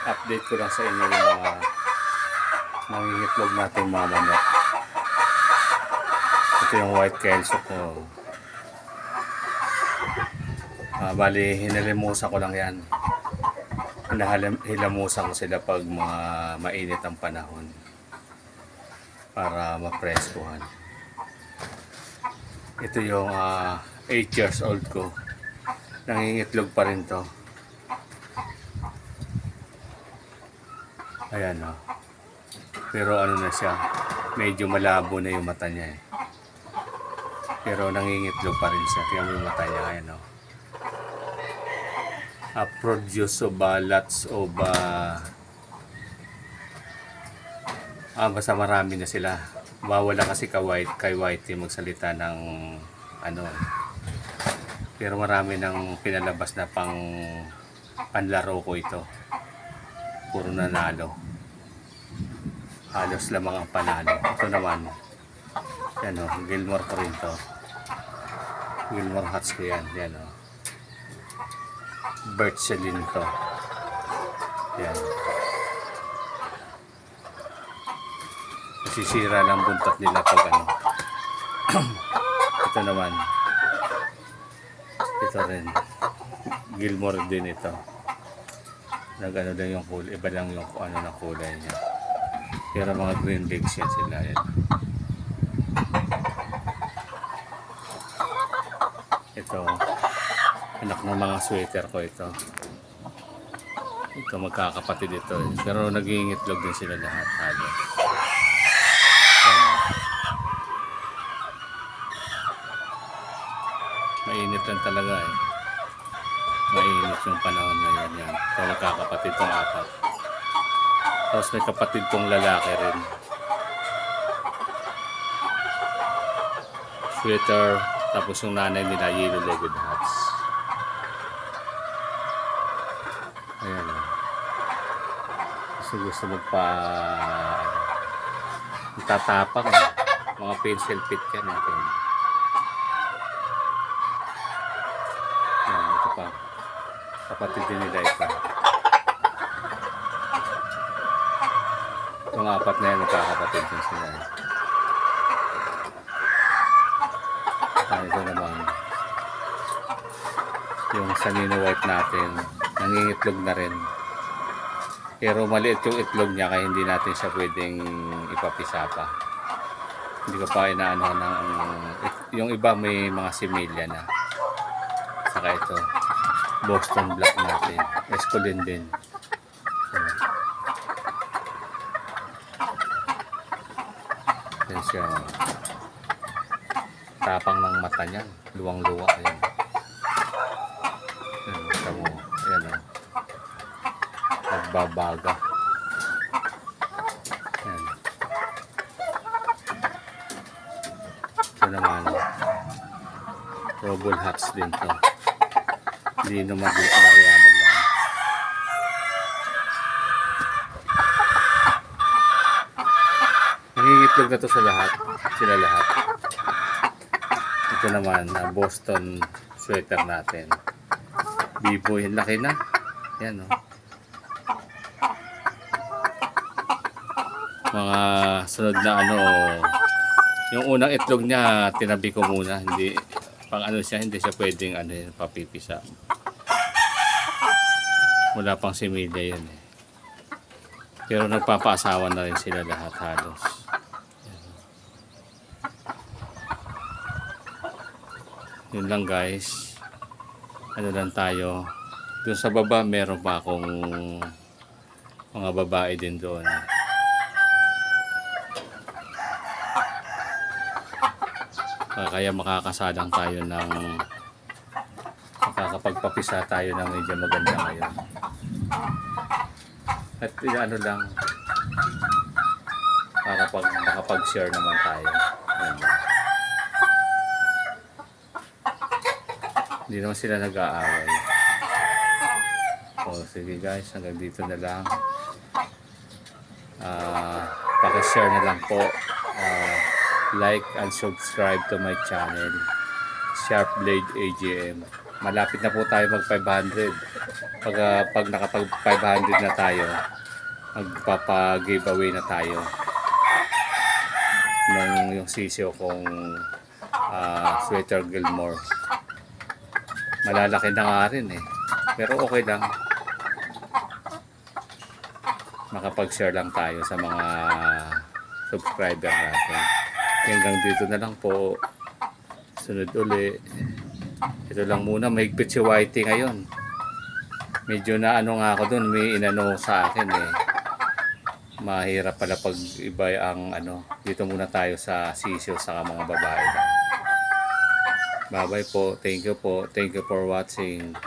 update ko lang sa inyo yung mga nangingitlog natin mga manok. Ito yung white kelso ko. Bali, hinalimusan ko lang yan. Hilamusan ko sila pag mga mainit ang panahon para mapreskuhan. Ito yung 8 years old ko. Nangingitlog pa rin to. Ayan o. Pero ano na siya, medyo malabo na yung mata niya eh. Pero nangingitlog pa rin siya. Tingnan mo yung mata niya. Ayan o. Produce of lots of basta marami na sila. Bawala kasi kay Whitey magsalita ng ano. Pero marami nang pinalabas na panlaro ko ito. Puro nanalo. Halos lamang ang panalo. Ito naman. Yan o. Gilmore ko rin to. Gilmore Hats ko yan. Yan o. Birchelin to. Yan. Nasisira ng buntot nila pag ano. Ito naman. Ito rin. Gilmore din ito. Nagano lang yung kulay. Iba lang yung ano na kulay niya. Pero mga green legs yan sila. Yan. Ito. Anak ng mga sweater ko ito. Ito magkakapatid ito. Pero nag-iingitlog din sila lahat. Halos. Mainit lang talaga eh. Mainit yung panahon ngayon yan. Ito magkakapatid tong apat. Tapos may kapatid tong lalaki rin. Sweater. Tapos yung nanay nila yellow-legged hats. Ayan o. Gusto tatapang eh. Mga pencil pit yan natin. Ayan, ito pa. Kapatid din nila ito. Itong apat na yan, magkakapatid din sila. Ito naman. Yung Sanino White natin, nangingitlog na rin. Pero maliit yung itlog niya kaya hindi natin siya pwedeng ipapisa pa. Hindi ko pa inaano ng yung iba may mga similya na. Saka ito, Boston Black natin. Escolin din. Yan siya. Tapang ng mata niya. Luwang-luwa. Ayan. Ayan, mata mo. Ayan o. Nagbabaga. Ayan. Ito naman. Robol hats din to. Hindi naman Mariano lang. Nangingitlog na to sa lahat. Sila lahat. Ito naman, Boston sweater natin. Biboy, laki na. Yan o. Mga sunod na ano, yung unang itlog niya, tinabi ko muna. Hindi, pang ano siya, hindi siya pwedeng ano, papipisa. Wala pang similya yun eh. Pero nagpapaasawa na rin sila lahat halos. Yun lang guys. Ano lang tayo. Doon sa baba meron pa akong mga babae din doon. Kaya makakasadang tayo ng makakapagpapisa tayo ng medyo maganda ngayon. At ano lang para makapag-share naman tayo. Hindi naman sila nag-aaway. O sige guys, hanggang dito na lang. Paki-share na lang po. Like and subscribe to my channel, Sharp Blade AGM. Malapit na po tayo mag 500. Pag nakapag 500 na tayo, magpapa-giveaway na tayo ng yung sisiyo kong Sweater Gilmore. Malalaki na nga rin eh. Pero okay lang. Makapag-share lang tayo sa mga subscriber natin. Hanggang dito na lang po. Sunod uli. Ito lang muna. Mahigpit si Whitey ngayon. Medyo na ano nga ako dun. May inano sa akin eh. Mahirap pala pag iba ang ano. Dito muna tayo sa sisyo sa mga babae lang. Bye bye po. Thank you po. Thank you for watching.